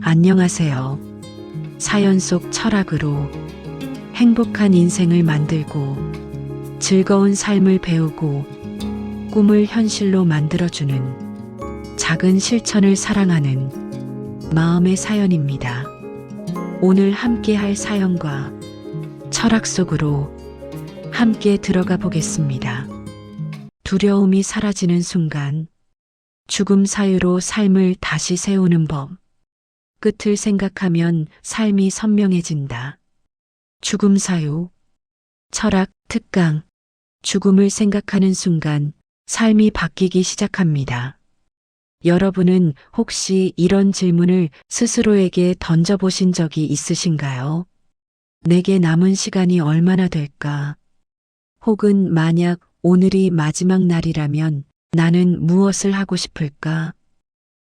안녕하세요. 사연 속 철학으로 행복한 인생을 만들고 즐거운 삶을 배우고 꿈을 현실로 만들어주는 작은 실천을 사랑하는 마음의 사연입니다. 오늘 함께 할 사연과 철학 속으로 함께 들어가 보겠습니다. 두려움이 사라지는 순간, 죽음 사유로 삶을 다시 세우는 법. 끝을 생각하면 삶이 선명해진다. 죽음 사유. 철학 특강. 죽음을 생각하는 순간 삶이 바뀌기 시작합니다. 여러분은 혹시 이런 질문을 스스로에게 던져보신 적이 있으신가요? 내게 남은 시간이 얼마나 될까? 혹은 만약 오늘이 마지막 날이라면 나는 무엇을 하고 싶을까?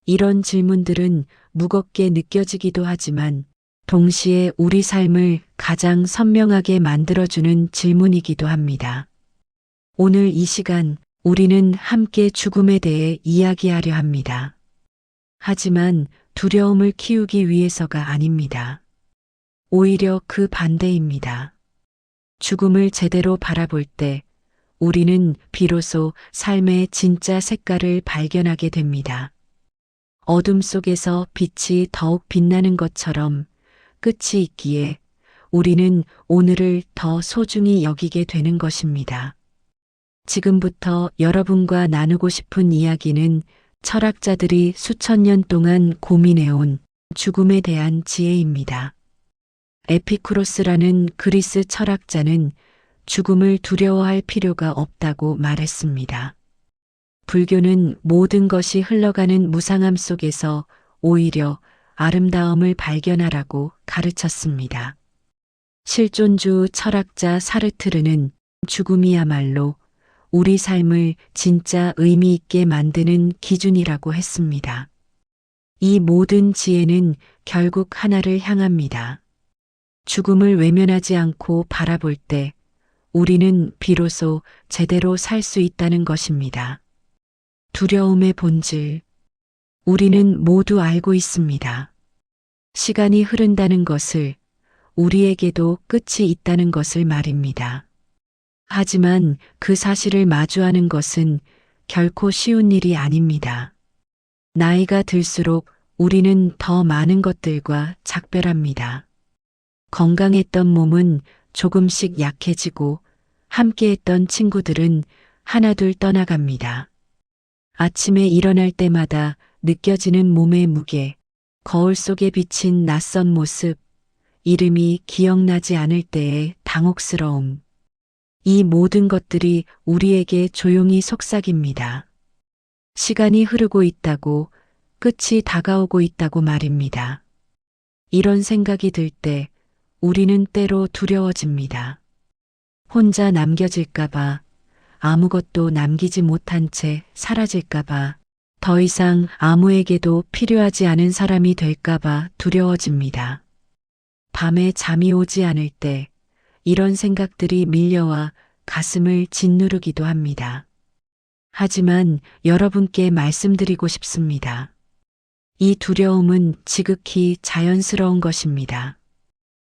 이런 질문들은 무겁게 느껴지기도 하지만 동시에 우리 삶을 가장 선명하게 만들어주는 질문이기도 합니다. 오늘 이 시간 우리는 함께 죽음에 대해 이야기하려 합니다. 하지만 두려움을 키우기 위해서가 아닙니다. 오히려 그 반대입니다. 죽음을 제대로 바라볼 때 우리는 비로소 삶의 진짜 색깔을 발견하게 됩니다. 어둠 속에서 빛이 더욱 빛나는 것처럼 끝이 있기에 우리는 오늘을 더 소중히 여기게 되는 것입니다. 지금부터 여러분과 나누고 싶은 이야기는 철학자들이 수천 년 동안 고민해온 죽음에 대한 지혜입니다. 에피쿠로스라는 그리스 철학자는 죽음을 두려워할 필요가 없다고 말했습니다. 불교는 모든 것이 흘러가는 무상함 속에서 오히려 아름다움을 발견하라고 가르쳤습니다. 실존주 철학자 사르트르는 죽음이야말로 우리 삶을 진짜 의미 있게 만드는 기준이라고 했습니다. 이 모든 지혜는 결국 하나를 향합니다. 죽음을 외면하지 않고 바라볼 때 우리는 비로소 제대로 살 수 있다는 것입니다. 두려움의 본질. 우리는 모두 알고 있습니다. 시간이 흐른다는 것을, 우리에게도 끝이 있다는 것을 말입니다. 하지만 그 사실을 마주하는 것은 결코 쉬운 일이 아닙니다. 나이가 들수록 우리는 더 많은 것들과 작별합니다. 건강했던 몸은 조금씩 약해지고 함께했던 친구들은 하나둘 떠나갑니다. 아침에 일어날 때마다 느껴지는 몸의 무게, 거울 속에 비친 낯선 모습, 이름이 기억나지 않을 때의 당혹스러움. 이 모든 것들이 우리에게 조용히 속삭입니다. 시간이 흐르고 있다고, 끝이 다가오고 있다고 말입니다. 이런 생각이 들 때 우리는 때로 두려워집니다. 혼자 남겨질까봐, 아무것도 남기지 못한 채 사라질까봐, 더 이상 아무에게도 필요하지 않은 사람이 될까봐 두려워집니다. 밤에 잠이 오지 않을 때 이런 생각들이 밀려와 가슴을 짓누르기도 합니다. 하지만 여러분께 말씀드리고 싶습니다. 이 두려움은 지극히 자연스러운 것입니다.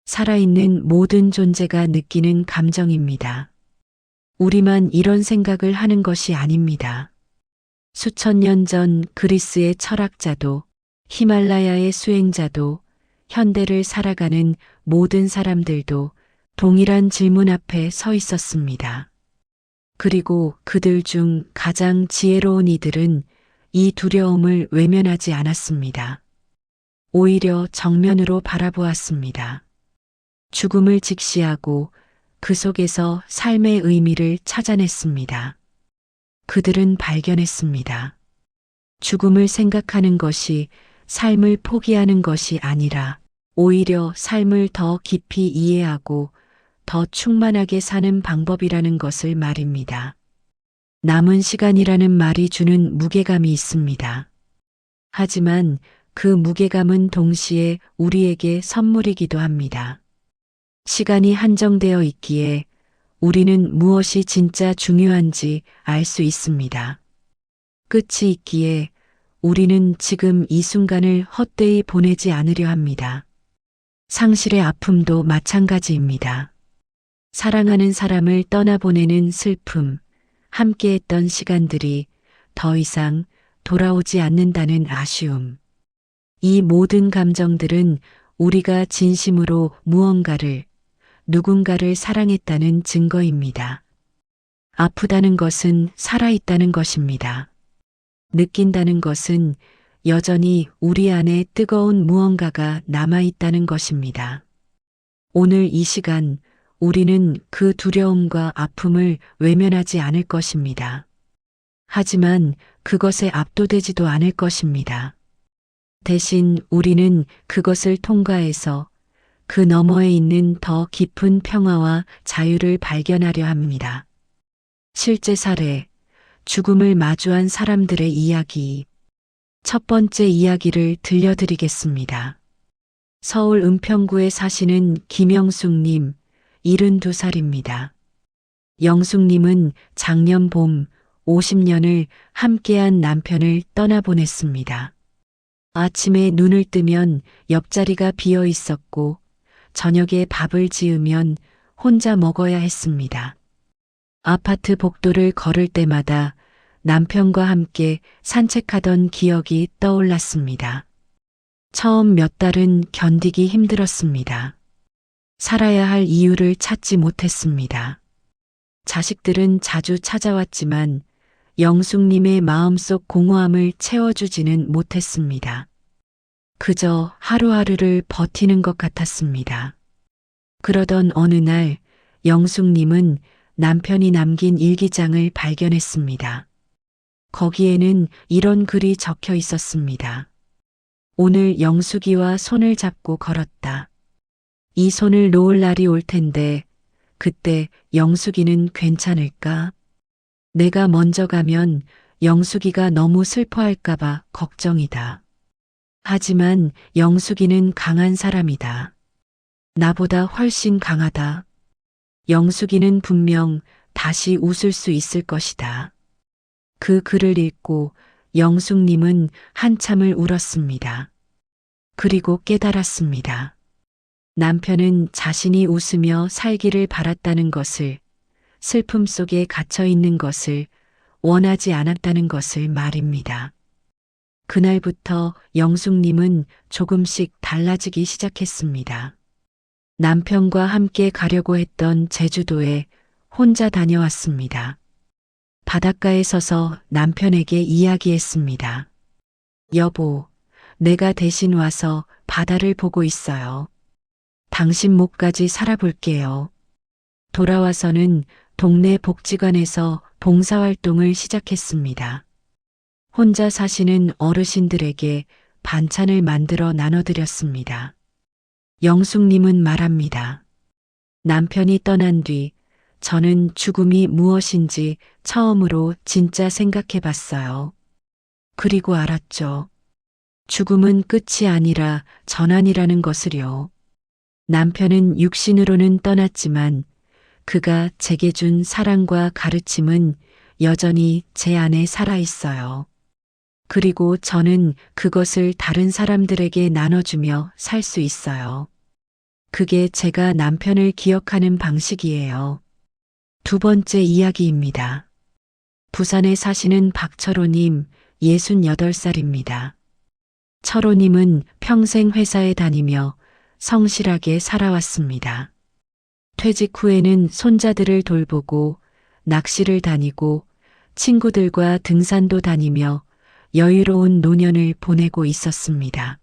살아있는 모든 존재가 느끼는 감정입니다. 우리만 이런 생각을 하는 것이 아닙니다. 수천 년 전 그리스의 철학자도, 히말라야의 수행자도, 현대를 살아가는 모든 사람들도 동일한 질문 앞에 서 있었습니다. 그리고 그들 중 가장 지혜로운 이들은 이 두려움을 외면하지 않았습니다. 오히려 정면으로 바라보았습니다. 죽음을 직시하고 그 속에서 삶의 의미를 찾아냈습니다. 그들은 발견했습니다. 죽음을 생각하는 것이 삶을 포기하는 것이 아니라 오히려 삶을 더 깊이 이해하고 더 충만하게 사는 방법이라는 것을 말입니다. 남은 시간이라는 말이 주는 무게감이 있습니다. 하지만 그 무게감은 동시에 우리에게 선물이기도 합니다. 시간이 한정되어 있기에 우리는 무엇이 진짜 중요한지 알 수 있습니다. 끝이 있기에 우리는 지금 이 순간을 헛되이 보내지 않으려 합니다. 상실의 아픔도 마찬가지입니다. 사랑하는 사람을 떠나보내는 슬픔, 함께했던 시간들이 더 이상 돌아오지 않는다는 아쉬움. 이 모든 감정들은 우리가 진심으로 무언가를, 누군가를 사랑했다는 증거입니다. 아프다는 것은 살아있다는 것입니다. 느낀다는 것은 여전히 우리 안에 뜨거운 무언가가 남아있다는 것입니다. 오늘 이 시간 우리는 그 두려움과 아픔을 외면하지 않을 것입니다. 하지만 그것에 압도되지도 않을 것입니다. 대신 우리는 그것을 통과해서 그 너머에 있는 더 깊은 평화와 자유를 발견하려 합니다. 실제 사례, 죽음을 마주한 사람들의 이야기. 첫 번째 이야기를 들려드리겠습니다. 서울 은평구에 사시는 김영숙님, 72살입니다. 영숙님은 작년 봄 50년을 함께한 남편을 떠나보냈습니다. 아침에 눈을 뜨면 옆자리가 비어 있었고 저녁에 밥을 지으면 혼자 먹어야 했습니다. 아파트 복도를 걸을 때마다 남편과 함께 산책하던 기억이 떠올랐습니다. 처음 몇 달은 견디기 힘들었습니다. 살아야 할 이유를 찾지 못했습니다. 자식들은 자주 찾아왔지만 영숙님의 마음속 공허함을 채워주지는 못했습니다. 그저 하루하루를 버티는 것 같았습니다. 그러던 어느 날 영숙님은 남편이 남긴 일기장을 발견했습니다. 거기에는 이런 글이 적혀 있었습니다. 오늘 영숙이와 손을 잡고 걸었다. 이 손을 놓을 날이 올 텐데 그때 영숙이는 괜찮을까? 내가 먼저 가면 영숙이가 너무 슬퍼할까봐 걱정이다. 하지만 영숙이는 강한 사람이다. 나보다 훨씬 강하다. 영숙이는 분명 다시 웃을 수 있을 것이다. 그 글을 읽고 영숙님은 한참을 울었습니다. 그리고 깨달았습니다. 남편은 자신이 웃으며 살기를 바랐다는 것을, 슬픔 속에 갇혀 있는 것을 원하지 않았다는 것을 말입니다. 그날부터 영숙님은 조금씩 달라지기 시작했습니다. 남편과 함께 가려고 했던 제주도에 혼자 다녀왔습니다. 바닷가에 서서 남편에게 이야기했습니다. 여보, 내가 대신 와서 바다를 보고 있어요. 당신 목까지 살아볼게요. 돌아와서는 동네 복지관에서 봉사활동을 시작했습니다. 혼자 사시는 어르신들에게 반찬을 만들어 나눠드렸습니다. 영숙님은 말합니다. 남편이 떠난 뒤 저는 죽음이 무엇인지 처음으로 진짜 생각해 봤어요. 그리고 알았죠. 죽음은 끝이 아니라 전환이라는 것을요. 남편은 육신으로는 떠났지만 그가 제게 준 사랑과 가르침은 여전히 제 안에 살아 있어요. 그리고 저는 그것을 다른 사람들에게 나눠주며 살 수 있어요. 그게 제가 남편을 기억하는 방식이에요. 두 번째 이야기입니다. 부산에 사시는 박철호님, 68살입니다. 철호님은 평생 회사에 다니며 성실하게 살아왔습니다. 퇴직 후에는 손자들을 돌보고 낚시를 다니고 친구들과 등산도 다니며 여유로운 노년을 보내고 있었습니다.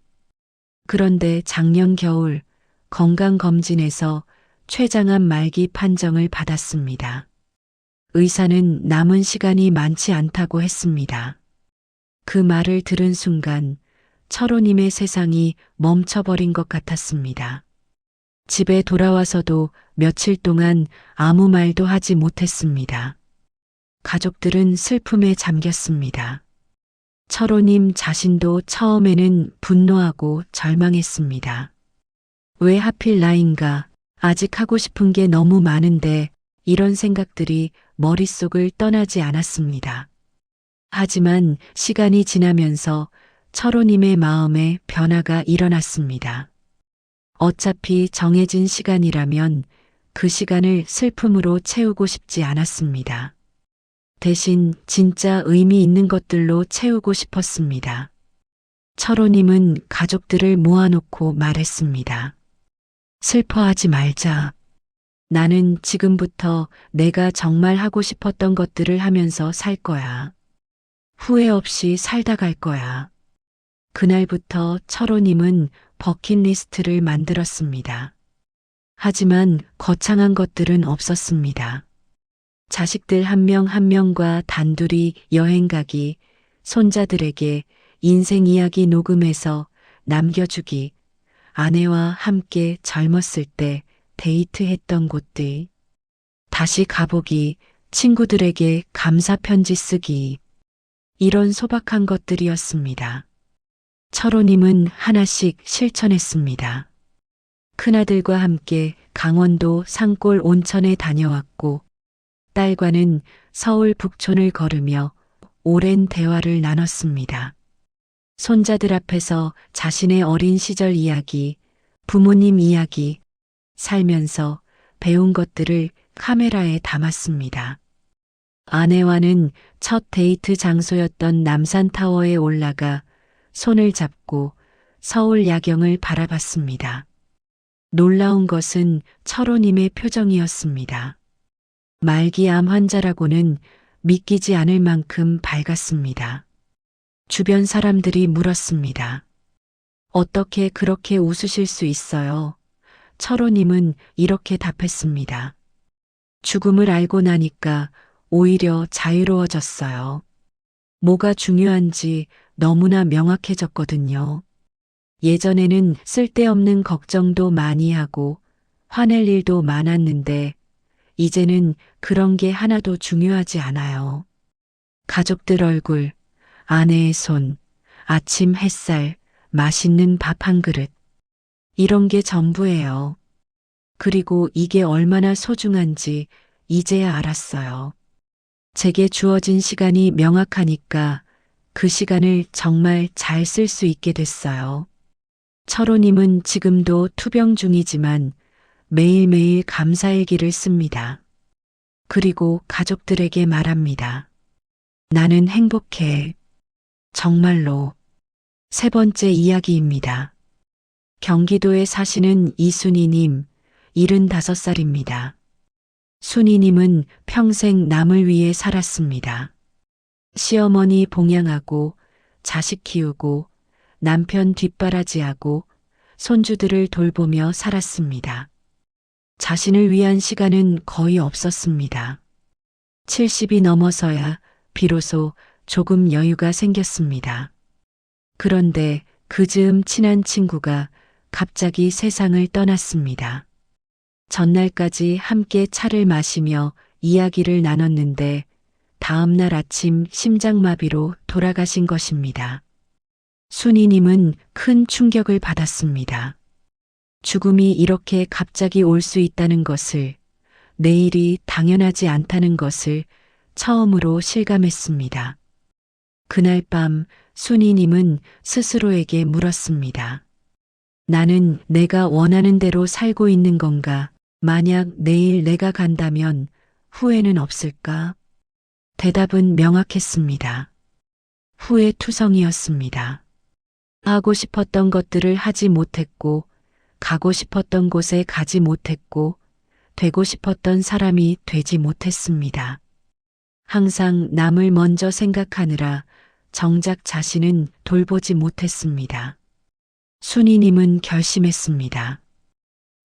그런데 작년 겨울 건강검진에서 췌장암 말기 판정을 받았습니다. 의사는 남은 시간이 많지 않다고 했습니다. 그 말을 들은 순간 철호님의 세상이 멈춰버린 것 같았습니다. 집에 돌아와서도 며칠 동안 아무 말도 하지 못했습니다. 가족들은 슬픔에 잠겼습니다. 철호님 자신도 처음에는 분노하고 절망했습니다. 왜 하필 나인가? 아직 하고 싶은 게 너무 많은데 이런 생각들이 머릿속을 떠나지 않았습니다. 하지만 시간이 지나면서 철호님의 마음에 변화가 일어났습니다. 어차피 정해진 시간이라면 그 시간을 슬픔으로 채우고 싶지 않았습니다. 대신 진짜 의미 있는 것들로 채우고 싶었습니다. 철호님은 가족들을 모아놓고 말했습니다. 슬퍼하지 말자. 나는 지금부터 내가 정말 하고 싶었던 것들을 하면서 살 거야. 후회 없이 살다 갈 거야. 그날부터 철호님은 버킷리스트를 만들었습니다. 하지만 거창한 것들은 없었습니다. 자식들 한 명 한 명과 단둘이 여행 가기, 손자들에게 인생 이야기 녹음해서 남겨주기, 아내와 함께 젊었을 때 데이트했던 곳들, 다시 가보기, 친구들에게 감사 편지 쓰기, 이런 소박한 것들이었습니다. 철호님은 하나씩 실천했습니다. 큰아들과 함께 강원도 산골 온천에 다녀왔고, 딸과는 서울 북촌을 걸으며 오랜 대화를 나눴습니다. 손자들 앞에서 자신의 어린 시절 이야기, 부모님 이야기, 살면서 배운 것들을 카메라에 담았습니다. 아내와는 첫 데이트 장소였던 남산타워에 올라가 손을 잡고 서울 야경을 바라봤습니다. 놀라운 것은 철호님의 표정이었습니다. 말기암 환자라고는 믿기지 않을 만큼 밝았습니다. 주변 사람들이 물었습니다. 어떻게 그렇게 웃으실 수 있어요? 철호님은 이렇게 답했습니다. 죽음을 알고 나니까 오히려 자유로워졌어요. 뭐가 중요한지 너무나 명확해졌거든요. 예전에는 쓸데없는 걱정도 많이 하고 화낼 일도 많았는데 이제는 그런 게 하나도 중요하지 않아요. 가족들 얼굴, 아내의 손, 아침 햇살, 맛있는 밥 한 그릇. 이런 게 전부예요. 그리고 이게 얼마나 소중한지 이제야 알았어요. 제게 주어진 시간이 명확하니까 그 시간을 정말 잘 쓸 수 있게 됐어요. 철호님은 지금도 투병 중이지만 매일매일 감사일기를 씁니다. 그리고 가족들에게 말합니다. 나는 행복해. 정말로. 세 번째 이야기입니다. 경기도에 사시는 이순희님, 75살입니다. 순희님은 평생 남을 위해 살았습니다. 시어머니 봉양하고, 자식 키우고, 남편 뒷바라지하고, 손주들을 돌보며 살았습니다. 자신을 위한 시간은 거의 없었습니다. 70이 넘어서야 비로소 조금 여유가 생겼습니다. 그런데 그 즈음 친한 친구가 갑자기 세상을 떠났습니다. 전날까지 함께 차를 마시며 이야기를 나눴는데 다음날 아침 심장마비로 돌아가신 것입니다. 순희님은 큰 충격을 받았습니다. 죽음이 이렇게 갑자기 올 수 있다는 것을, 내일이 당연하지 않다는 것을 처음으로 실감했습니다. 그날 밤 순희님은 스스로에게 물었습니다. 나는 내가 원하는 대로 살고 있는 건가? 만약 내일 내가 간다면 후회는 없을까? 대답은 명확했습니다. 후회투성이었습니다. 하고 싶었던 것들을 하지 못했고, 가고 싶었던 곳에 가지 못했고, 되고 싶었던 사람이 되지 못했습니다. 항상 남을 먼저 생각하느라 정작 자신은 돌보지 못했습니다. 순희님은 결심했습니다.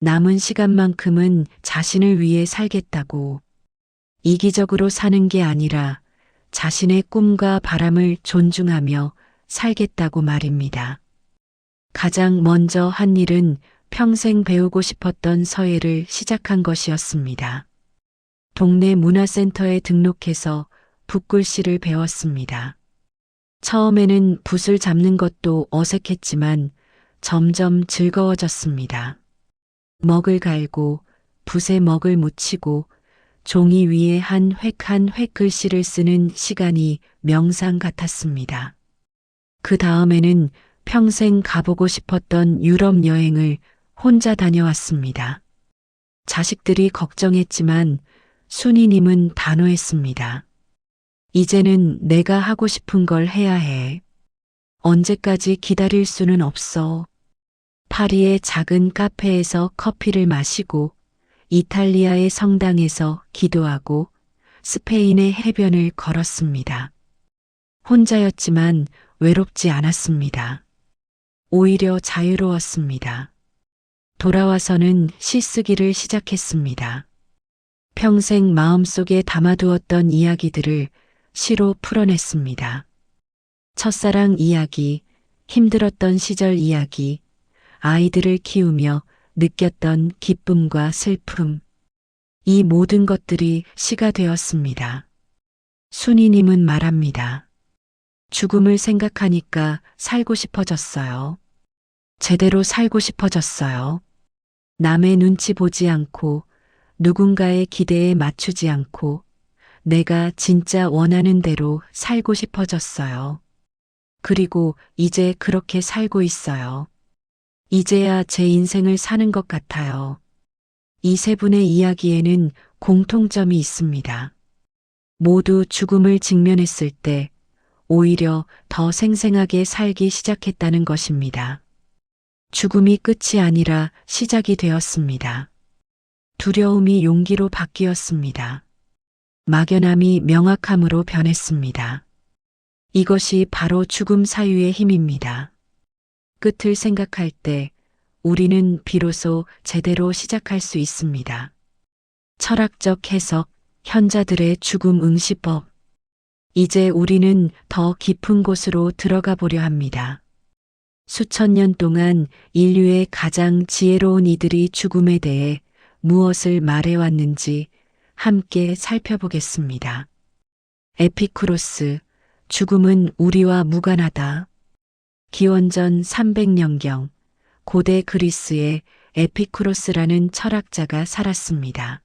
남은 시간만큼은 자신을 위해 살겠다고. 이기적으로 사는 게 아니라 자신의 꿈과 바람을 존중하며 살겠다고 말입니다. 가장 먼저 한 일은 평생 배우고 싶었던 서예를 시작한 것이었습니다. 동네 문화센터에 등록해서 붓글씨를 배웠습니다. 처음에는 붓을 잡는 것도 어색했지만 점점 즐거워졌습니다. 먹을 갈고 붓에 먹을 묻히고 종이 위에 한 획 글씨를 쓰는 시간이 명상 같았습니다. 그 다음에는 평생 가보고 싶었던 유럽 여행을 혼자 다녀왔습니다. 자식들이 걱정했지만 순이님은 단호했습니다. 이제는 내가 하고 싶은 걸 해야 해. 언제까지 기다릴 수는 없어. 파리의 작은 카페에서 커피를 마시고 이탈리아의 성당에서 기도하고 스페인의 해변을 걸었습니다. 혼자였지만 외롭지 않았습니다. 오히려 자유로웠습니다. 돌아와서는 시 쓰기를 시작했습니다. 평생 마음속에 담아두었던 이야기들을 시로 풀어냈습니다. 첫사랑 이야기, 힘들었던 시절 이야기, 아이들을 키우며 느꼈던 기쁨과 슬픔. 이 모든 것들이 시가 되었습니다. 순이님은 말합니다. 죽음을 생각하니까 살고 싶어졌어요. 제대로 살고 싶어졌어요. 남의 눈치 보지 않고 누군가의 기대에 맞추지 않고 내가 진짜 원하는 대로 살고 싶어졌어요. 그리고 이제 그렇게 살고 있어요. 이제야 제 인생을 사는 것 같아요. 이 세 분의 이야기에는 공통점이 있습니다. 모두 죽음을 직면했을 때 오히려 더 생생하게 살기 시작했다는 것입니다. 죽음이 끝이 아니라 시작이 되었습니다. 두려움이 용기로 바뀌었습니다. 막연함이 명확함으로 변했습니다. 이것이 바로 죽음 사유의 힘입니다. 끝을 생각할 때 우리는 비로소 제대로 시작할 수 있습니다. 철학적 해석, 현자들의 죽음 응시법. 이제 우리는 더 깊은 곳으로 들어가 보려 합니다. 수천 년 동안 인류의 가장 지혜로운 이들이 죽음에 대해 무엇을 말해왔는지 함께 살펴보겠습니다. 에피쿠로스, 죽음은 우리와 무관하다. 기원전 300년경 고대 그리스에 에피쿠로스라는 철학자가 살았습니다.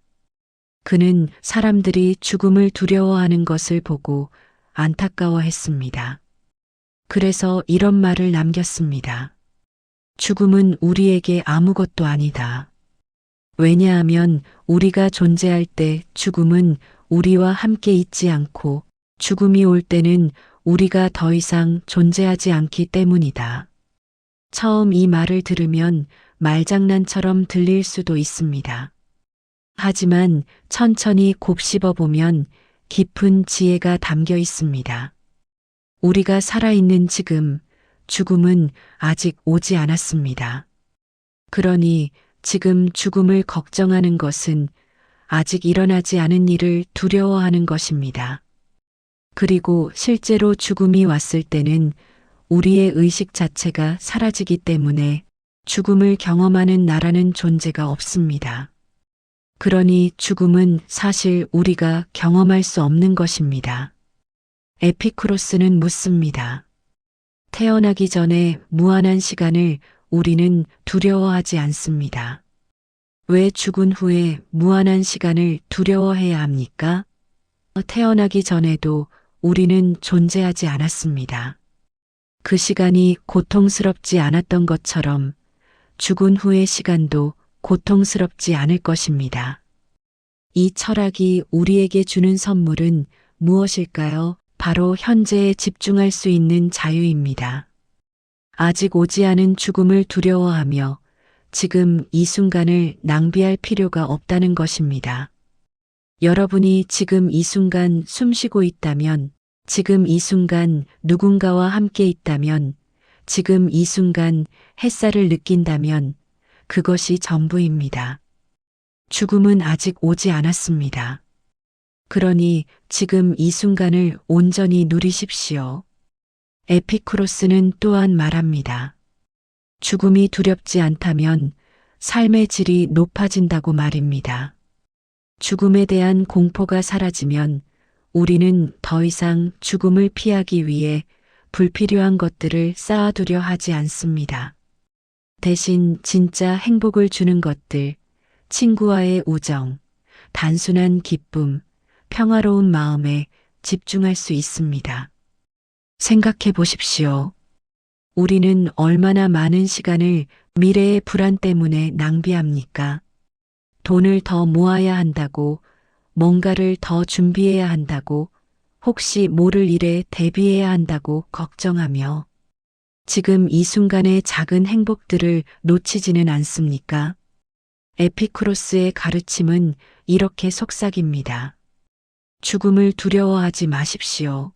그는 사람들이 죽음을 두려워하는 것을 보고 안타까워했습니다. 그래서 이런 말을 남겼습니다. 죽음은 우리에게 아무것도 아니다. 왜냐하면 우리가 존재할 때 죽음은 우리와 함께 있지 않고 죽음이 올 때는 우리가 더 이상 존재하지 않기 때문이다. 처음 이 말을 들으면 말장난처럼 들릴 수도 있습니다. 하지만 천천히 곱씹어 보면 깊은 지혜가 담겨 있습니다. 우리가 살아있는 지금, 죽음은 아직 오지 않았습니다. 그러니 지금 죽음을 걱정하는 것은 아직 일어나지 않은 일을 두려워하는 것입니다. 그리고 실제로 죽음이 왔을 때는 우리의 의식 자체가 사라지기 때문에 죽음을 경험하는 나라는 존재가 없습니다. 그러니 죽음은 사실 우리가 경험할 수 없는 것입니다. 에피쿠로스는 묻습니다. 태어나기 전에 무한한 시간을 우리는 두려워하지 않습니다. 왜 죽은 후에 무한한 시간을 두려워해야 합니까? 태어나기 전에도 우리는 존재하지 않았습니다. 그 시간이 고통스럽지 않았던 것처럼 죽은 후의 시간도 고통스럽지 않을 것입니다. 이 철학이 우리에게 주는 선물은 무엇일까요? 바로 현재에 집중할 수 있는 자유입니다. 아직 오지 않은 죽음을 두려워하며 지금 이 순간을 낭비할 필요가 없다는 것입니다. 여러분이 지금 이 순간 숨쉬고 있다면, 지금 이 순간 누군가와 함께 있다면, 지금 이 순간 햇살을 느낀다면 그것이 전부입니다. 죽음은 아직 오지 않았습니다. 그러니 지금 이 순간을 온전히 누리십시오. 에피쿠로스는 또한 말합니다. 죽음이 두렵지 않다면 삶의 질이 높아진다고 말입니다. 죽음에 대한 공포가 사라지면 우리는 더 이상 죽음을 피하기 위해 불필요한 것들을 쌓아두려 하지 않습니다. 대신 진짜 행복을 주는 것들, 친구와의 우정, 단순한 기쁨, 평화로운 마음에 집중할 수 있습니다. 생각해 보십시오. 우리는 얼마나 많은 시간을 미래의 불안 때문에 낭비합니까? 돈을 더 모아야 한다고, 뭔가를 더 준비해야 한다고, 혹시 모를 일에 대비해야 한다고 걱정하며 지금 이 순간의 작은 행복들을 놓치지는 않습니까? 에피쿠로스의 가르침은 이렇게 속삭입니다. 죽음을 두려워하지 마십시오.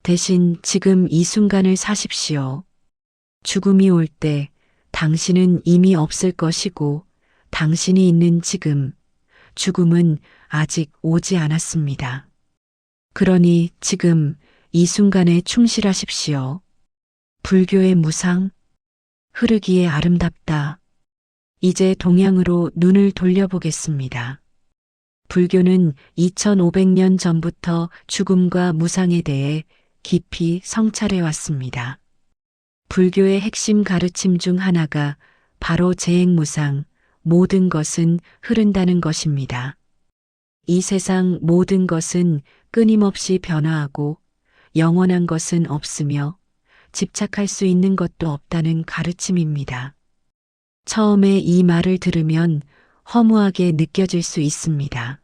대신 지금 이 순간을 사십시오. 죽음이 올 때 당신은 이미 없을 것이고 당신이 있는 지금, 죽음은 아직 오지 않았습니다. 그러니 지금 이 순간에 충실하십시오. 불교의 무상, 흐르기에 아름답다. 이제 동양으로 눈을 돌려보겠습니다. 불교는 2500년 전부터 죽음과 무상에 대해 깊이 성찰해 왔습니다. 불교의 핵심 가르침 중 하나가 바로 재행무상, 모든 것은 흐른다는 것입니다. 이 세상 모든 것은 끊임없이 변화하고 영원한 것은 없으며 집착할 수 있는 것도 없다는 가르침입니다. 처음에 이 말을 들으면 허무하게 느껴질 수 있습니다.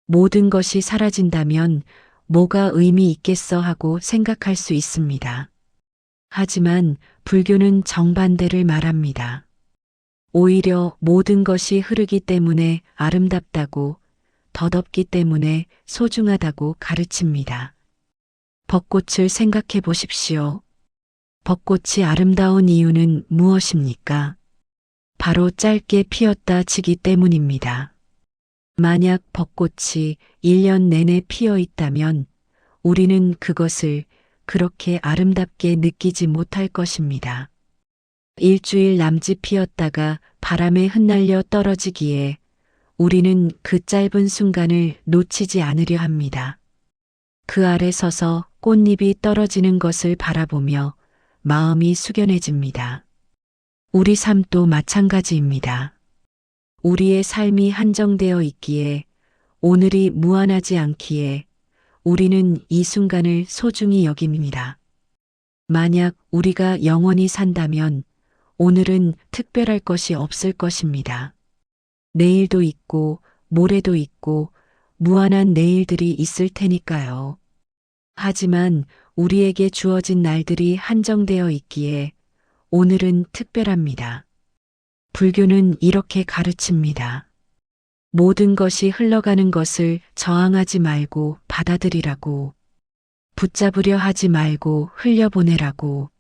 모든 것이 사라진다면 뭐가 의미 있겠어 하고 생각할 수 있습니다. 하지만 불교는 정반대를 말합니다. 오히려 모든 것이 흐르기 때문에 아름답다고, 덧없기 때문에 소중하다고 가르칩니다. 벚꽃을 생각해 보십시오. 벚꽃이 아름다운 이유는 무엇입니까? 바로 짧게 피었다 지기 때문입니다. 만약 벚꽃이 1년 내내 피어 있다면 우리는 그것을 그렇게 아름답게 느끼지 못할 것입니다. 일주일 남짓 피었다가 바람에 흩날려 떨어지기에 우리는 그 짧은 순간을 놓치지 않으려 합니다. 그 아래 서서 꽃잎이 떨어지는 것을 바라보며 마음이 숙연해집니다. 우리 삶도 마찬가지입니다. 우리의 삶이 한정되어 있기에, 오늘이 무한하지 않기에 우리는 이 순간을 소중히 여깁니다. 만약 우리가 영원히 산다면 오늘은 특별할 것이 없을 것입니다. 내일도 있고 모레도 있고 무한한 내일들이 있을 테니까요. 하지만 우리에게 주어진 날들이 한정되어 있기에 오늘은 특별합니다. 불교는 이렇게 가르칩니다. 모든 것이 흘러가는 것을 저항하지 말고 받아들이라고, 붙잡으려 하지 말고 흘려보내라고.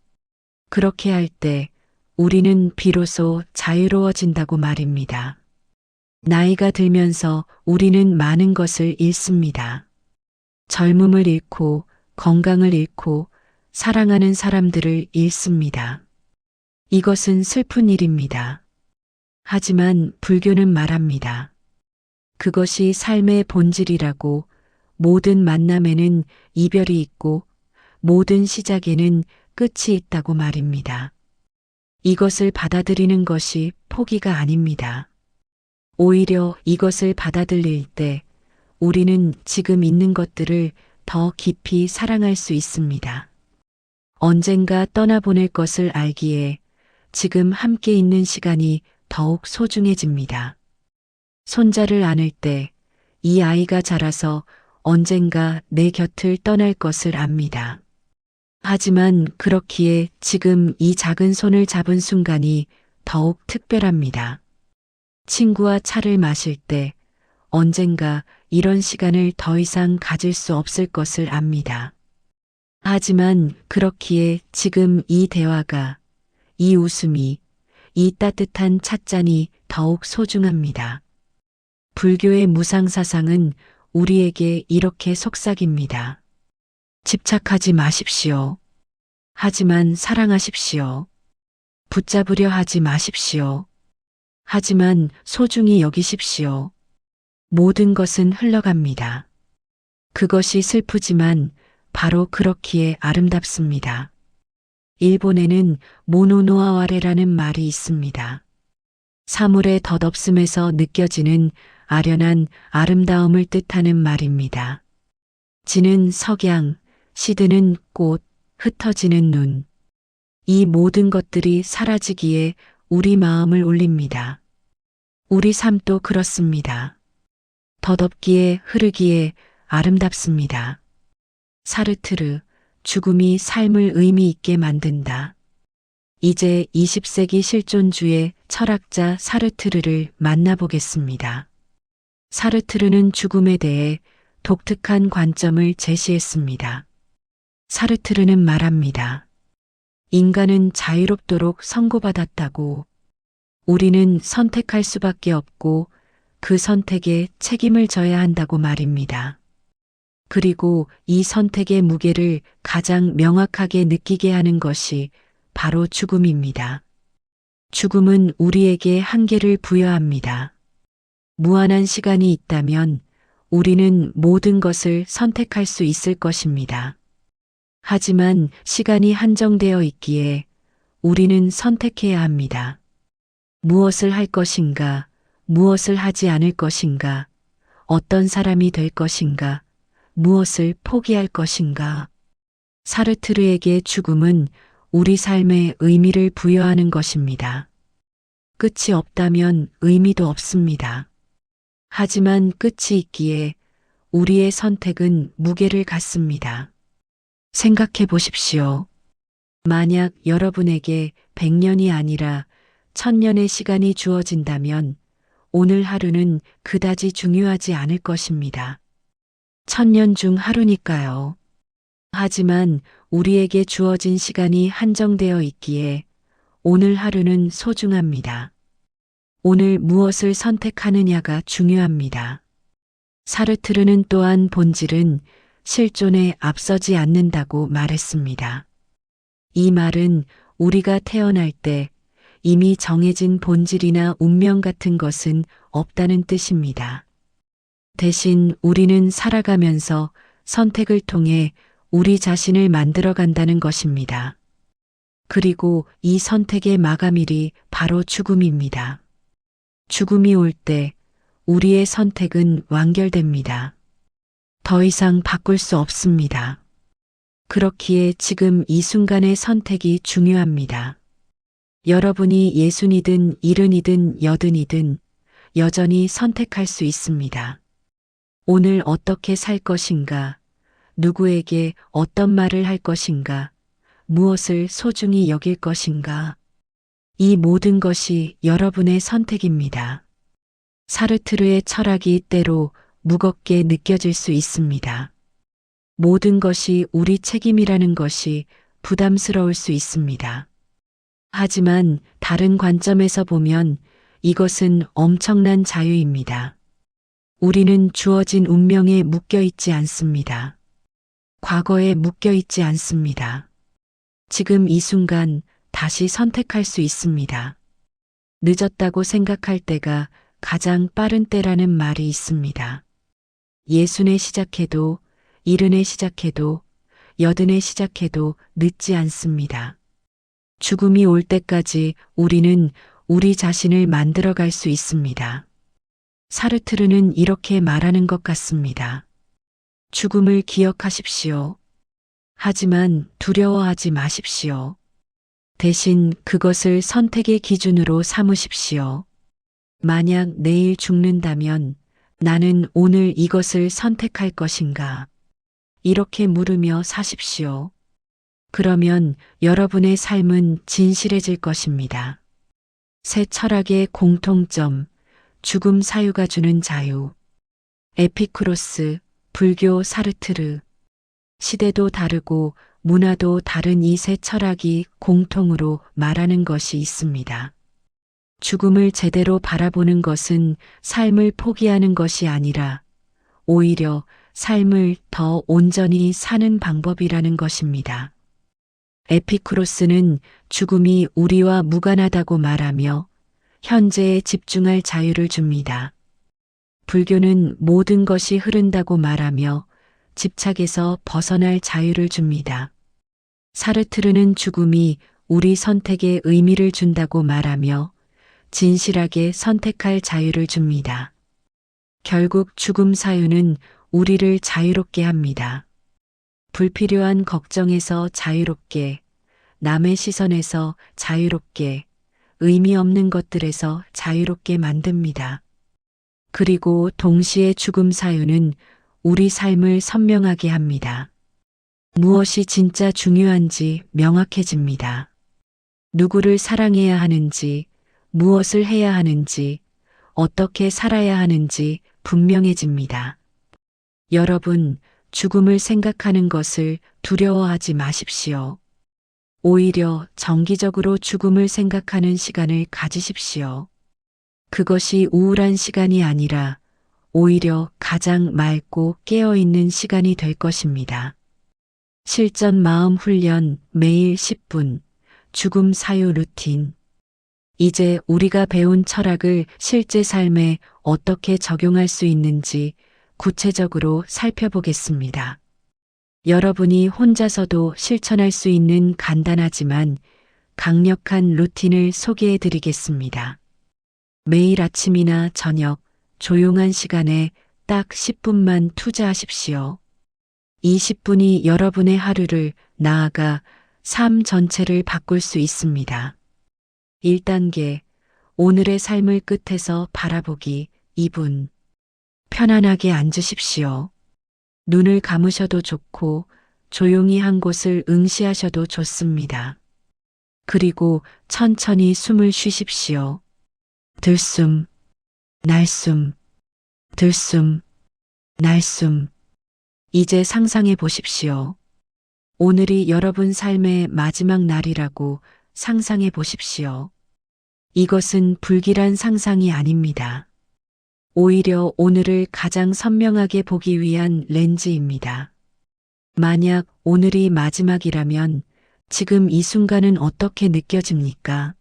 그렇게 할 때 우리는 비로소 자유로워진다고 말입니다. 나이가 들면서 우리는 많은 것을 잃습니다. 젊음을 잃고 건강을 잃고 사랑하는 사람들을 잃습니다. 이것은 슬픈 일입니다. 하지만 불교는 말합니다. 그것이 삶의 본질이라고, 모든 만남에는 이별이 있고 모든 시작에는 끝이 있다고 말입니다. 이것을 받아들이는 것이 포기가 아닙니다. 오히려 이것을 받아들일 때 우리는 지금 있는 것들을 더 깊이 사랑할 수 있습니다. 언젠가 떠나보낼 것을 알기에 지금 함께 있는 시간이 더욱 소중해집니다. 손자를 안을 때 이 아이가 자라서 언젠가 내 곁을 떠날 것을 압니다. 하지만 그렇기에 지금 이 작은 손을 잡은 순간이 더욱 특별합니다. 친구와 차를 마실 때 언젠가 이런 시간을 더 이상 가질 수 없을 것을 압니다. 하지만 그렇기에 지금 이 대화가, 이 웃음이, 이 따뜻한 찻잔이 더욱 소중합니다. 불교의 무상사상은 우리에게 이렇게 속삭입니다. 집착하지 마십시오. 하지만 사랑하십시오. 붙잡으려 하지 마십시오. 하지만 소중히 여기십시오. 모든 것은 흘러갑니다. 그것이 슬프지만 바로 그렇기에 아름답습니다. 일본에는 모노노아와레라는 말이 있습니다. 사물의 덧없음에서 느껴지는 아련한 아름다움을 뜻하는 말입니다. 지는 석양, 시드는 꽃, 흩어지는 눈. 이 모든 것들이 사라지기에 우리 마음을 울립니다. 우리 삶도 그렇습니다. 덧없기에 흐르기에 아름답습니다. 사르트르, 죽음이 삶을 의미 있게 만든다. 이제 20세기 실존주의 철학자 사르트르를 만나보겠습니다. 사르트르는 죽음에 대해 독특한 관점을 제시했습니다. 사르트르는 말합니다. 인간은 자유롭도록 선고받았다고. 우리는 선택할 수밖에 없고 그 선택에 책임을 져야 한다고 말입니다. 그리고 이 선택의 무게를 가장 명확하게 느끼게 하는 것이 바로 죽음입니다. 죽음은 우리에게 한계를 부여합니다. 무한한 시간이 있다면 우리는 모든 것을 선택할 수 있을 것입니다. 하지만 시간이 한정되어 있기에 우리는 선택해야 합니다. 무엇을 할 것인가, 무엇을 하지 않을 것인가, 어떤 사람이 될 것인가, 무엇을 포기할 것인가. 사르트르에게 죽음은 우리 삶에 의미를 부여하는 것입니다. 끝이 없다면 의미도 없습니다. 하지만 끝이 있기에 우리의 선택은 무게를 갖습니다. 생각해 보십시오. 만약 여러분에게 100년이 아니라 1000년의 시간이 주어진다면 오늘 하루는 그다지 중요하지 않을 것입니다. 1000년 중 하루니까요. 하지만 우리에게 주어진 시간이 한정되어 있기에 오늘 하루는 소중합니다. 오늘 무엇을 선택하느냐가 중요합니다. 사르트르는 또한 본질은 실존에 앞서지 않는다고 말했습니다. 이 말은 우리가 태어날 때 이미 정해진 본질이나 운명 같은 것은 없다는 뜻입니다. 대신 우리는 살아가면서 선택을 통해 우리 자신을 만들어 간다는 것입니다. 그리고 이 선택의 마감일이 바로 죽음입니다. 죽음이 올 때 우리의 선택은 완결됩니다. 더 이상 바꿀 수 없습니다. 그렇기에 지금 이 순간의 선택이 중요합니다. 여러분이 60이든 70이든 80이든 여전히 선택할 수 있습니다. 오늘 어떻게 살 것인가, 누구에게 어떤 말을 할 것인가, 무엇을 소중히 여길 것인가. 이 모든 것이 여러분의 선택입니다. 사르트르의 철학이 때로 무겁게 느껴질 수 있습니다. 모든 것이 우리 책임이라는 것이 부담스러울 수 있습니다. 하지만 다른 관점에서 보면 이것은 엄청난 자유입니다. 우리는 주어진 운명에 묶여 있지 않습니다. 과거에 묶여 있지 않습니다. 지금 이 순간 다시 선택할 수 있습니다. 늦었다고 생각할 때가 가장 빠른 때라는 말이 있습니다. 60에 시작해도 70에 시작해도 80에 시작해도 늦지 않습니다. 죽음이 올 때까지 우리는 우리 자신을 만들어갈 수 있습니다. 사르트르는 이렇게 말하는 것 같습니다. 죽음을 기억하십시오. 하지만 두려워하지 마십시오. 대신 그것을 선택의 기준으로 삼으십시오. 만약 내일 죽는다면 나는 오늘 이것을 선택할 것인가? 이렇게 물으며 사십시오. 그러면 여러분의 삶은 진실해질 것입니다. 새 철학의 공통점, 죽음 사유가 주는 자유. 에피쿠로스, 불교 사르트르. 시대도 다르고 문화도 다른 이 세 철학이 공통으로 말하는 것이 있습니다. 죽음을 제대로 바라보는 것은 삶을 포기하는 것이 아니라 오히려 삶을 더 온전히 사는 방법이라는 것입니다. 에피쿠로스는 죽음이 우리와 무관하다고 말하며 현재에 집중할 자유를 줍니다. 불교는 모든 것이 흐른다고 말하며 집착에서 벗어날 자유를 줍니다. 사르트르는 죽음이 우리 선택에 의미를 준다고 말하며 진실하게 선택할 자유를 줍니다. 결국 죽음 사유는 우리를 자유롭게 합니다. 불필요한 걱정에서 자유롭게, 남의 시선에서 자유롭게, 의미 없는 것들에서 자유롭게 만듭니다. 그리고 동시에 죽음 사유는 우리 삶을 선명하게 합니다. 무엇이 진짜 중요한지 명확해집니다. 누구를 사랑해야 하는지, 무엇을 해야 하는지, 어떻게 살아야 하는지 분명해집니다. 여러분, 죽음을 생각하는 것을 두려워하지 마십시오. 오히려 정기적으로 죽음을 생각하는 시간을 가지십시오. 그것이 우울한 시간이 아니라 오히려 가장 맑고 깨어있는 시간이 될 것입니다. 실전 마음 훈련 매일 10분 죽음 사유 루틴. 이제 우리가 배운 철학을 실제 삶에 어떻게 적용할 수 있는지 구체적으로 살펴보겠습니다. 여러분이 혼자서도 실천할 수 있는 간단하지만 강력한 루틴을 소개해 드리겠습니다. 매일 아침이나 저녁 조용한 시간에 딱 10분만 투자하십시오. 이 10분이 여러분의 하루를 나아가 삶 전체를 바꿀 수 있습니다. 1단계 오늘의 삶을 끝에서 바라보기 2분 편안하게 앉으십시오. 눈을 감으셔도 좋고 조용히 한 곳을 응시하셔도 좋습니다. 그리고 천천히 숨을 쉬십시오. 들숨, 날숨, 들숨, 날숨. 이제 상상해 보십시오. 오늘이 여러분 삶의 마지막 날이라고 상상해 보십시오. 이것은 불길한 상상이 아닙니다. 오히려 오늘을 가장 선명하게 보기 위한 렌즈입니다. 만약 오늘이 마지막이라면 지금 이 순간은 어떻게 느껴집니까?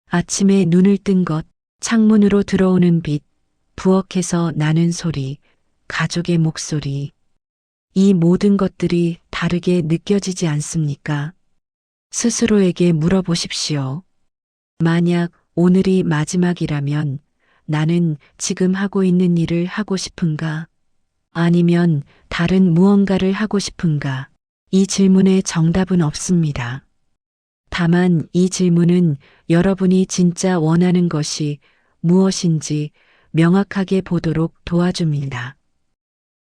아침에 눈을 뜬 것, 창문으로 들어오는 빛, 부엌에서 나는 소리, 가족의 목소리. 이 모든 것들이 다르게 느껴지지 않습니까? 스스로에게 물어보십시오. 만약 오늘이 마지막이라면 나는 지금 하고 있는 일을 하고 싶은가? 아니면 다른 무언가를 하고 싶은가? 이 질문에 정답은 없습니다. 다만 이 질문은 여러분이 진짜 원하는 것이 무엇인지 명확하게 보도록 도와줍니다.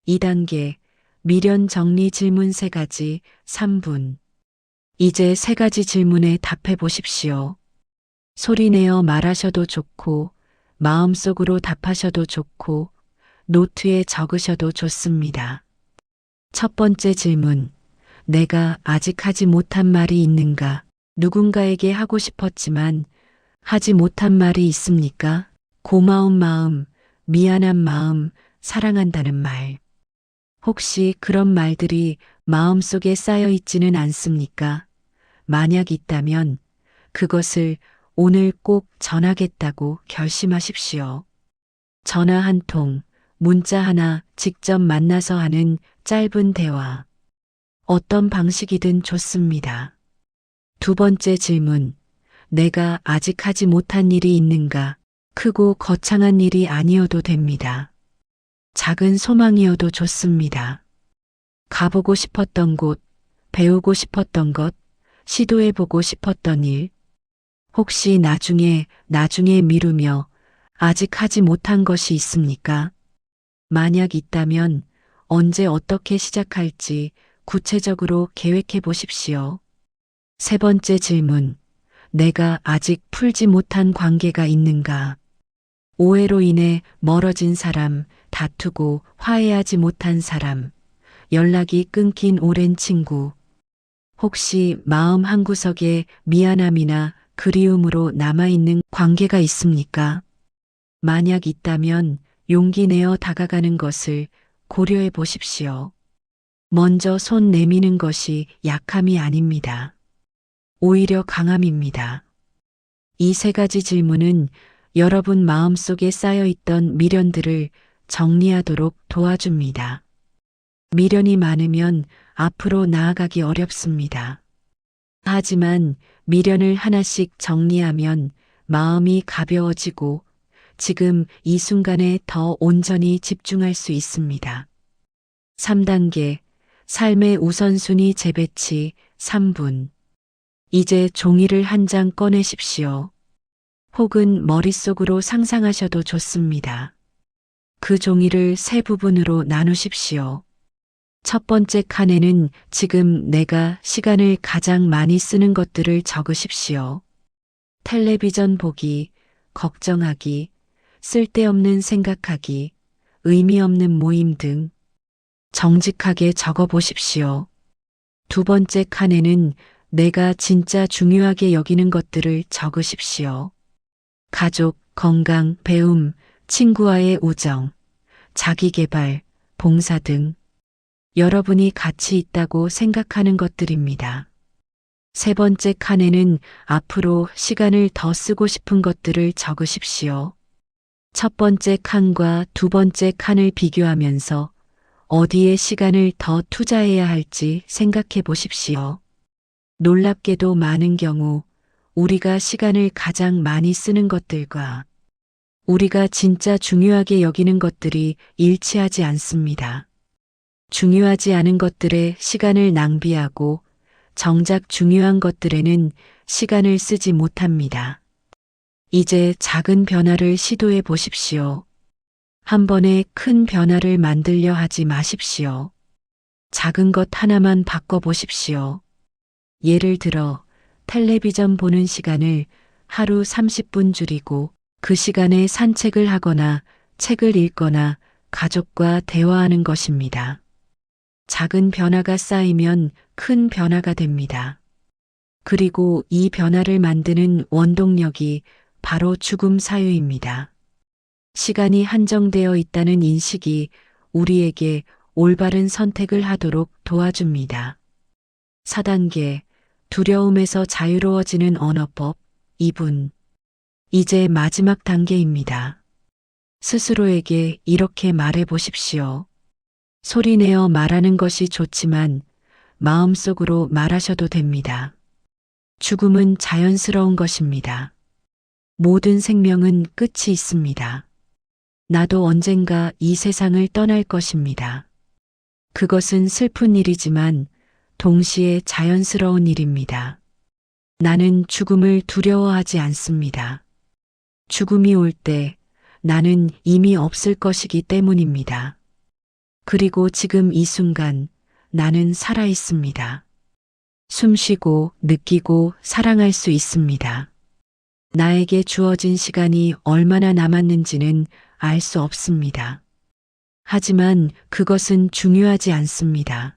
2단계 미련 정리 질문 3가지 3분. 이제 3가지 질문에 답해 보십시오. 소리내어 말하셔도 좋고 마음속으로 답하셔도 좋고 노트에 적으셔도 좋습니다. 첫 번째 질문. 내가 아직 하지 못한 말이 있는가? 누군가에게 하고 싶었지만 하지 못한 말이 있습니까? 고마운 마음, 미안한 마음, 사랑한다는 말. 혹시 그런 말들이 마음속에 쌓여 있지는 않습니까? 만약 있다면 그것을 오늘 꼭 전하겠다고 결심하십시오. 전화 한 통, 문자 하나, 직접 만나서 하는 짧은 대화. 어떤 방식이든 좋습니다. 두 번째 질문. 내가 아직 하지 못한 일이 있는가? 크고 거창한 일이 아니어도 됩니다. 작은 소망이어도 좋습니다. 가보고 싶었던 곳, 배우고 싶었던 것, 시도해보고 싶었던 일. 혹시 나중에 미루며 아직 하지 못한 것이 있습니까? 만약 있다면 언제 어떻게 시작할지 구체적으로 계획해 보십시오. 세 번째 질문. 내가 아직 풀지 못한 관계가 있는가? 오해로 인해 멀어진 사람, 다투고 화해하지 못한 사람, 연락이 끊긴 오랜 친구. 혹시 마음 한구석에 미안함이나 그리움으로 남아있는 관계가 있습니까? 만약 있다면 용기 내어 다가가는 것을 고려해 보십시오. 먼저 손 내미는 것이 약함이 아닙니다. 오히려 강함입니다. 이 3가지 질문은 여러분 마음속에 쌓여있던 미련들을 정리하도록 도와줍니다. 미련이 많으면 앞으로 나아가기 어렵습니다. 하지만 미련을 하나씩 정리하면 마음이 가벼워지고 지금 이 순간에 더 온전히 집중할 수 있습니다. 3단계 삶의 우선순위 재배치 3분. 이제 종이를 한 장 꺼내십시오. 혹은 머릿속으로 상상하셔도 좋습니다. 그 종이를 세 부분으로 나누십시오. 첫 번째 칸에는 지금 내가 시간을 가장 많이 쓰는 것들을 적으십시오. 텔레비전 보기, 걱정하기, 쓸데없는 생각하기, 의미 없는 모임 등 정직하게 적어 보십시오. 두 번째 칸에는 내가 진짜 중요하게 여기는 것들을 적으십시오. 가족, 건강, 배움, 친구와의 우정, 자기개발, 봉사 등 여러분이 가치 있다고 생각하는 것들입니다. 세 번째 칸에는 앞으로 시간을 더 쓰고 싶은 것들을 적으십시오. 첫 번째 칸과 두 번째 칸을 비교하면서 어디에 시간을 더 투자해야 할지 생각해 보십시오. 놀랍게도 많은 경우 우리가 시간을 가장 많이 쓰는 것들과 우리가 진짜 중요하게 여기는 것들이 일치하지 않습니다. 중요하지 않은 것들에 시간을 낭비하고 정작 중요한 것들에는 시간을 쓰지 못합니다. 이제 작은 변화를 시도해 보십시오. 한 번에 큰 변화를 만들려 하지 마십시오. 작은 것 하나만 바꿔 보십시오. 예를 들어 텔레비전 보는 시간을 하루 30분 줄이고 그 시간에 산책을 하거나 책을 읽거나 가족과 대화하는 것입니다. 작은 변화가 쌓이면 큰 변화가 됩니다. 그리고 이 변화를 만드는 원동력이 바로 죽음 사유입니다. 시간이 한정되어 있다는 인식이 우리에게 올바른 선택을 하도록 도와줍니다. 4단계 두려움에서 자유로워지는 언어법 2분. 이제 마지막 단계입니다. 스스로에게 이렇게 말해 보십시오. 소리내어 말하는 것이 좋지만 마음속으로 말하셔도 됩니다. 죽음은 자연스러운 것입니다. 모든 생명은 끝이 있습니다. 나도 언젠가 이 세상을 떠날 것입니다. 그것은 슬픈 일이지만 동시에 자연스러운 일입니다. 나는 죽음을 두려워하지 않습니다. 죽음이 올 때 나는 이미 없을 것이기 때문입니다. 그리고 지금 이 순간 나는 살아 있습니다. 숨쉬고 느끼고 사랑할 수 있습니다. 나에게 주어진 시간이 얼마나 남았는지는 알 수 없습니다. 하지만 그것은 중요하지 않습니다.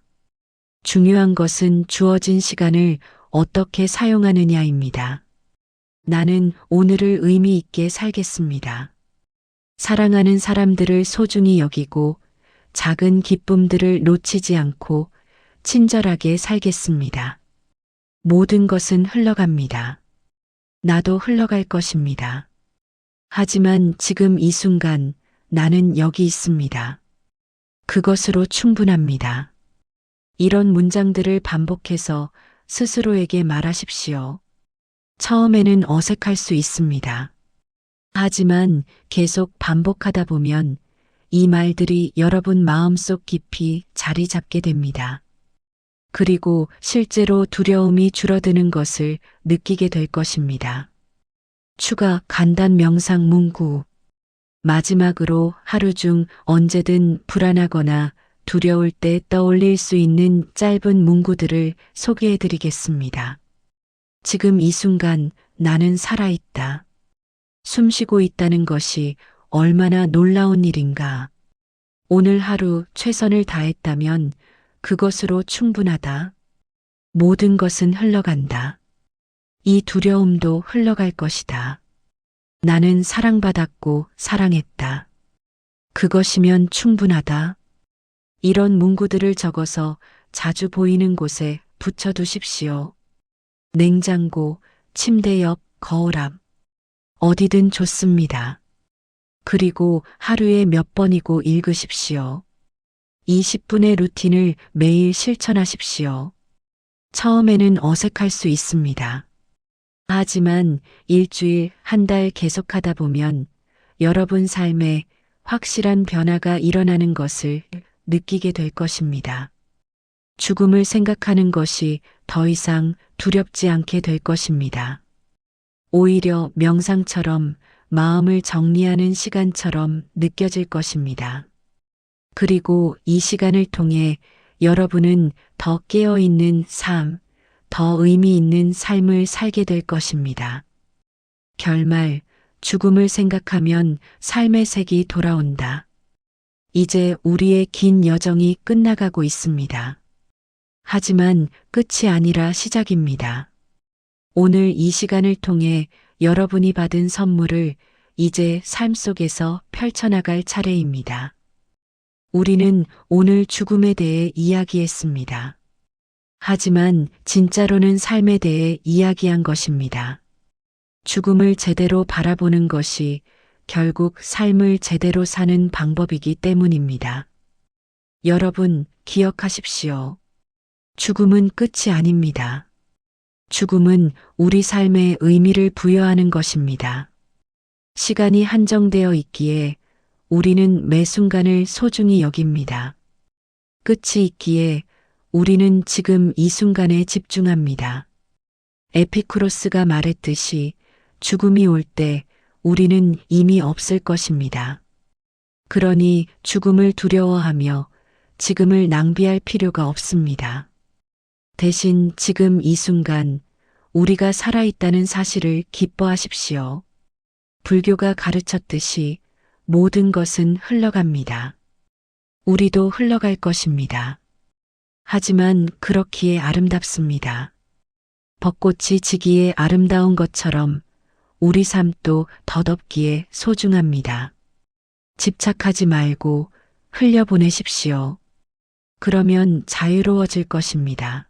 중요한 것은 주어진 시간을 어떻게 사용하느냐입니다. 나는 오늘을 의미 있게 살겠습니다. 사랑하는 사람들을 소중히 여기고 작은 기쁨들을 놓치지 않고 친절하게 살겠습니다. 모든 것은 흘러갑니다. 나도 흘러갈 것입니다. 하지만 지금 이 순간 나는 여기 있습니다. 그것으로 충분합니다. 이런 문장들을 반복해서 스스로에게 말하십시오. 처음에는 어색할 수 있습니다. 하지만 계속 반복하다 보면 이 말들이 여러분 마음속 깊이 자리 잡게 됩니다. 그리고 실제로 두려움이 줄어드는 것을 느끼게 될 것입니다. 추가 간단 명상 문구. 마지막으로 하루 중 언제든 불안하거나 두려울 때 떠올릴 수 있는 짧은 문구들을 소개해 드리겠습니다. 지금 이 순간 나는 살아있다. 숨쉬고 있다는 것이 얼마나 놀라운 일인가. 오늘 하루 최선을 다했다면 그것으로 충분하다. 모든 것은 흘러간다. 이 두려움도 흘러갈 것이다. 나는 사랑받았고 사랑했다. 그것이면 충분하다. 이런 문구들을 적어서 자주 보이는 곳에 붙여두십시오. 냉장고, 침대 옆, 거울 앞. 어디든 좋습니다. 그리고 하루에 몇 번이고 읽으십시오. 20분의 루틴을 매일 실천하십시오. 처음에는 어색할 수 있습니다. 하지만 일주일, 한 달 계속하다 보면 여러분 삶에 확실한 변화가 일어나는 것을 느끼게 될 것입니다. 죽음을 생각하는 것이 더 이상 두렵지 않게 될 것입니다. 오히려 명상처럼 마음을 정리하는 시간처럼 느껴질 것입니다. 그리고 이 시간을 통해 여러분은 더 깨어있는 삶, 더 의미 있는 삶을 살게 될 것입니다. 결말, 죽음을 생각하면 삶의 색이 돌아온다. 이제 우리의 긴 여정이 끝나가고 있습니다. 하지만 끝이 아니라 시작입니다. 오늘 이 시간을 통해 여러분이 받은 선물을 이제 삶 속에서 펼쳐나갈 차례입니다. 우리는 오늘 죽음에 대해 이야기했습니다. 하지만 진짜로는 삶에 대해 이야기한 것입니다. 죽음을 제대로 바라보는 것이 결국 삶을 제대로 사는 방법이기 때문입니다. 여러분, 기억하십시오. 죽음은 끝이 아닙니다. 죽음은 우리 삶에 의미를 부여하는 것입니다. 시간이 한정되어 있기에 우리는 매 순간을 소중히 여깁니다. 끝이 있기에 우리는 지금 이 순간에 집중합니다. 에피쿠로스가 말했듯이 죽음이 올 때 우리는 이미 없을 것입니다. 그러니 죽음을 두려워하며 지금을 낭비할 필요가 없습니다. 대신 지금 이 순간 우리가 살아있다는 사실을 기뻐하십시오. 불교가 가르쳤듯이 모든 것은 흘러갑니다. 우리도 흘러갈 것입니다. 하지만 그렇기에 아름답습니다. 벚꽃이 지기에 아름다운 것처럼 우리 삶도 덧없기에 소중합니다. 집착하지 말고 흘려보내십시오. 그러면 자유로워질 것입니다.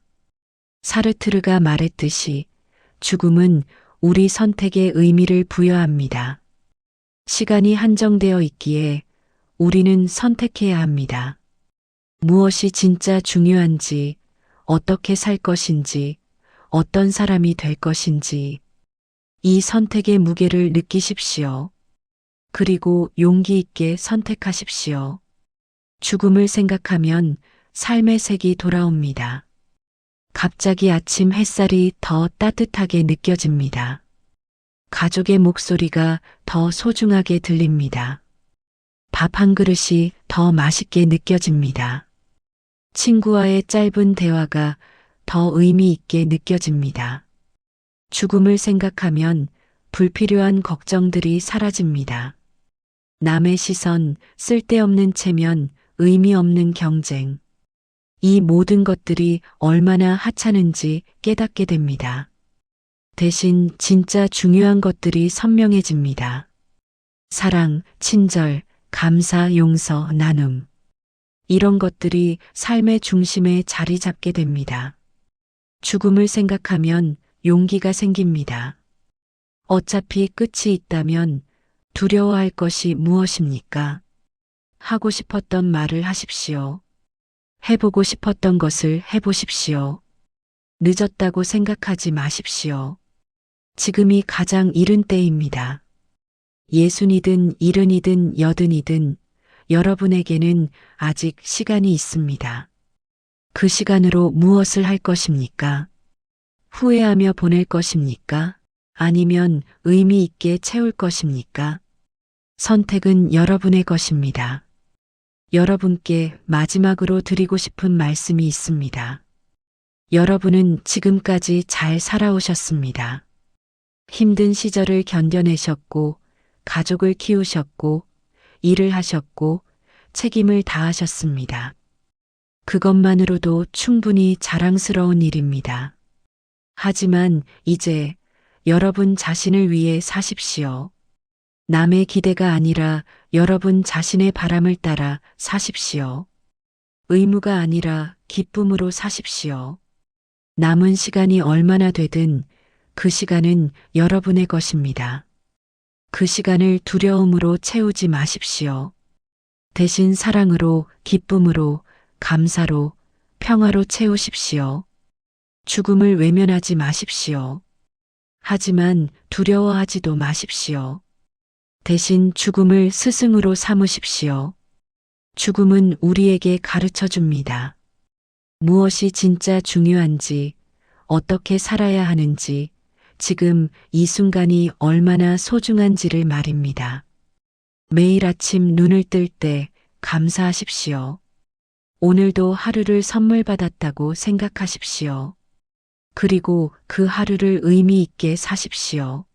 사르트르가 말했듯이 죽음은 우리 선택에 의미를 부여합니다. 시간이 한정되어 있기에 우리는 선택해야 합니다. 무엇이 진짜 중요한지, 어떻게 살 것인지, 어떤 사람이 될 것인지, 이 선택의 무게를 느끼십시오. 그리고 용기 있게 선택하십시오. 죽음을 생각하면 삶의 색이 돌아옵니다. 갑자기 아침 햇살이 더 따뜻하게 느껴집니다. 가족의 목소리가 더 소중하게 들립니다. 밥 한 그릇이 더 맛있게 느껴집니다. 친구와의 짧은 대화가 더 의미 있게 느껴집니다. 죽음을 생각하면 불필요한 걱정들이 사라집니다. 남의 시선, 쓸데없는 체면, 의미 없는 경쟁. 이 모든 것들이 얼마나 하찮은지 깨닫게 됩니다. 대신 진짜 중요한 것들이 선명해집니다. 사랑, 친절, 감사, 용서, 나눔. 이런 것들이 삶의 중심에 자리 잡게 됩니다. 죽음을 생각하면 용기가 생깁니다. 어차피 끝이 있다면 두려워할 것이 무엇입니까? 하고 싶었던 말을 하십시오. 해보고 싶었던 것을 해보십시오. 늦었다고 생각하지 마십시오. 지금이 가장 이른 때입니다. 60이든 70이든 80이든 여러분에게는 아직 시간이 있습니다. 그 시간으로 무엇을 할 것입니까? 후회하며 보낼 것입니까? 아니면 의미 있게 채울 것입니까? 선택은 여러분의 것입니다. 여러분께 마지막으로 드리고 싶은 말씀이 있습니다. 여러분은 지금까지 잘 살아오셨습니다. 힘든 시절을 견뎌내셨고, 가족을 키우셨고, 일을 하셨고, 책임을 다하셨습니다. 그것만으로도 충분히 자랑스러운 일입니다. 하지만 이제 여러분 자신을 위해 사십시오. 남의 기대가 아니라 여러분 자신의 바람을 따라 사십시오. 의무가 아니라 기쁨으로 사십시오. 남은 시간이 얼마나 되든 그 시간은 여러분의 것입니다. 그 시간을 두려움으로 채우지 마십시오. 대신 사랑으로, 기쁨으로, 감사로, 평화로 채우십시오. 죽음을 외면하지 마십시오. 하지만 두려워하지도 마십시오. 대신 죽음을 스승으로 삼으십시오. 죽음은 우리에게 가르쳐 줍니다. 무엇이 진짜 중요한지, 어떻게 살아야 하는지, 지금 이 순간이 얼마나 소중한지를 말입니다. 매일 아침 눈을 뜰 때 감사하십시오. 오늘도 하루를 선물 받았다고 생각하십시오. 그리고 그 하루를 의미 있게 사십시오.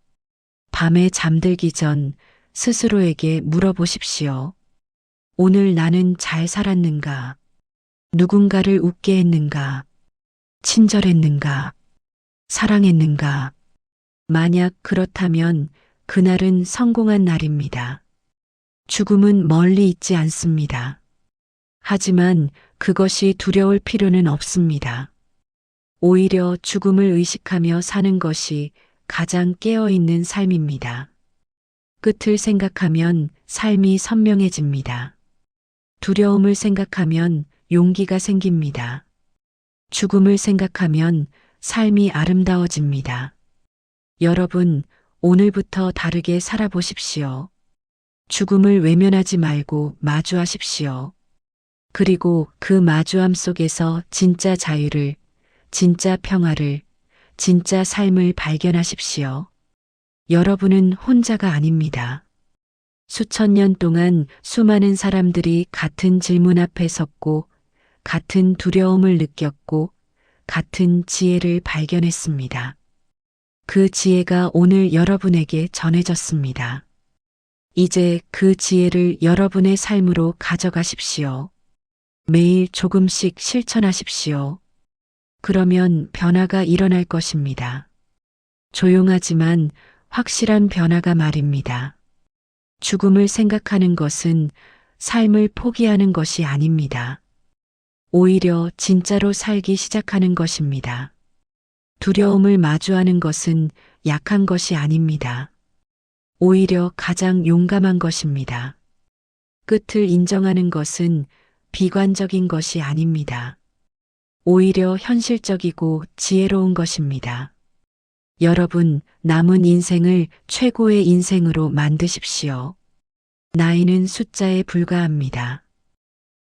밤에 잠들기 전 스스로에게 물어보십시오. 오늘 나는 잘 살았는가? 누군가를 웃게 했는가? 친절했는가? 사랑했는가? 만약 그렇다면 그날은 성공한 날입니다. 죽음은 멀리 있지 않습니다. 하지만 그것이 두려울 필요는 없습니다. 오히려 죽음을 의식하며 사는 것이 가장 깨어있는 삶입니다. 끝을 생각하면 삶이 선명해집니다. 두려움을 생각하면 용기가 생깁니다. 죽음을 생각하면 삶이 아름다워집니다. 여러분, 오늘부터 다르게 살아보십시오. 죽음을 외면하지 말고 마주하십시오. 그리고 그 마주함 속에서 진짜 자유를, 진짜 평화를, 진짜 삶을 발견하십시오. 여러분은 혼자가 아닙니다. 수천 년 동안 수많은 사람들이 같은 질문 앞에 섰고, 같은 두려움을 느꼈고, 같은 지혜를 발견했습니다. 그 지혜가 오늘 여러분에게 전해졌습니다. 이제 그 지혜를 여러분의 삶으로 가져가십시오. 매일 조금씩 실천하십시오. 그러면 변화가 일어날 것입니다. 조용하지만 확실한 변화가 말입니다. 죽음을 생각하는 것은 삶을 포기하는 것이 아닙니다. 오히려 진짜로 살기 시작하는 것입니다. 두려움을 마주하는 것은 약한 것이 아닙니다. 오히려 가장 용감한 것입니다. 끝을 인정하는 것은 비관적인 것이 아닙니다. 오히려 현실적이고 지혜로운 것입니다. 여러분, 남은 인생을 최고의 인생으로 만드십시오. 나이는 숫자에 불과합니다.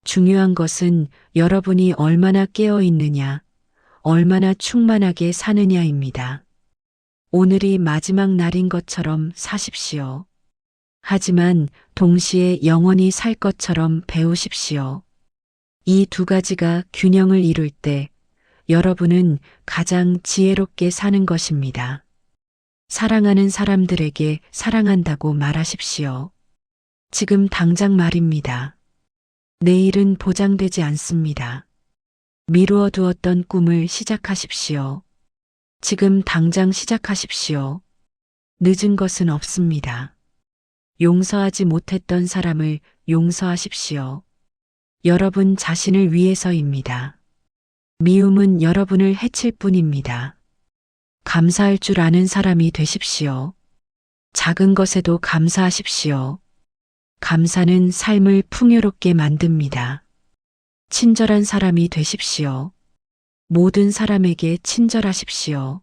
중요한 것은 여러분이 얼마나 깨어 있느냐, 얼마나 충만하게 사느냐입니다. 오늘이 마지막 날인 것처럼 사십시오. 하지만 동시에 영원히 살 것처럼 배우십시오. 이 두 가지가 균형을 이룰 때 여러분은 가장 지혜롭게 사는 것입니다. 사랑하는 사람들에게 사랑한다고 말하십시오. 지금 당장 말입니다. 내일은 보장되지 않습니다. 미루어 두었던 꿈을 시작하십시오. 지금 당장 시작하십시오. 늦은 것은 없습니다. 용서하지 못했던 사람을 용서하십시오. 여러분 자신을 위해서입니다. 미움은 여러분을 해칠 뿐입니다. 감사할 줄 아는 사람이 되십시오. 작은 것에도 감사하십시오. 감사는 삶을 풍요롭게 만듭니다. 친절한 사람이 되십시오. 모든 사람에게 친절하십시오.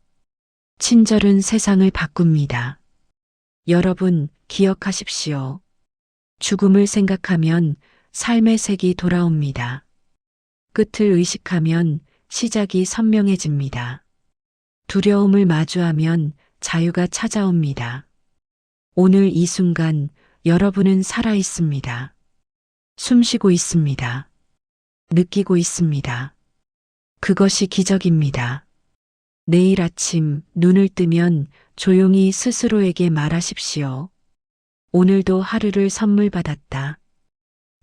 친절은 세상을 바꿉니다. 여러분, 기억하십시오. 죽음을 생각하면 삶의 색이 돌아옵니다. 끝을 의식하면 시작이 선명해집니다. 두려움을 마주하면 자유가 찾아옵니다. 오늘 이 순간 여러분은 살아 있습니다. 숨쉬고 있습니다. 느끼고 있습니다. 그것이 기적입니다. 내일 아침 눈을 뜨면 조용히 스스로에게 말하십시오. 오늘도 하루를 선물 받았다.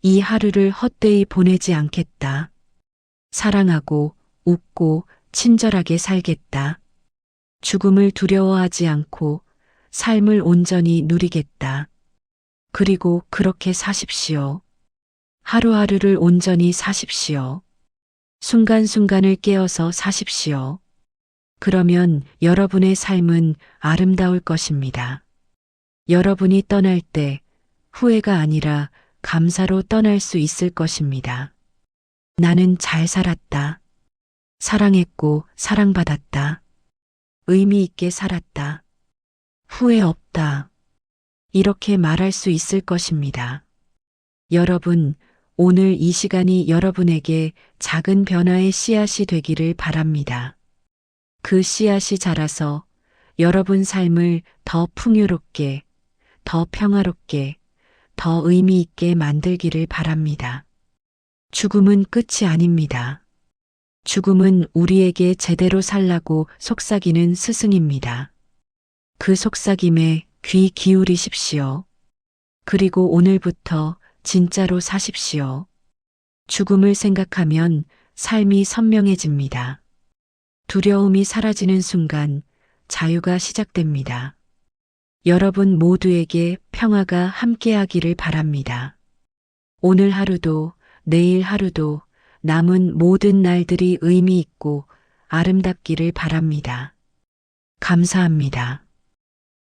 이 하루를 헛되이 보내지 않겠다. 사랑하고 웃고 친절하게 살겠다. 죽음을 두려워하지 않고 삶을 온전히 누리겠다. 그리고 그렇게 사십시오. 하루하루를 온전히 사십시오. 순간순간을 깨어서 사십시오. 그러면 여러분의 삶은 아름다울 것입니다. 여러분이 떠날 때 후회가 아니라 감사로 떠날 수 있을 것입니다. 나는 잘 살았다. 사랑했고 사랑받았다. 의미 있게 살았다. 후회 없다. 이렇게 말할 수 있을 것입니다. 여러분, 오늘 이 시간이 여러분에게 작은 변화의 씨앗이 되기를 바랍니다. 그 씨앗이 자라서 여러분 삶을 더 풍요롭게, 더 평화롭게, 더 의미 있게 만들기를 바랍니다. 죽음은 끝이 아닙니다. 죽음은 우리에게 제대로 살라고 속삭이는 스승입니다. 그 속삭임에 귀 기울이십시오. 그리고 오늘부터 진짜로 사십시오. 죽음을 생각하면 삶이 선명해집니다. 두려움이 사라지는 순간 자유가 시작됩니다. 여러분 모두에게 평화가 함께하기를 바랍니다. 오늘 하루도 내일 하루도 남은 모든 날들이 의미 있고 아름답기를 바랍니다. 감사합니다.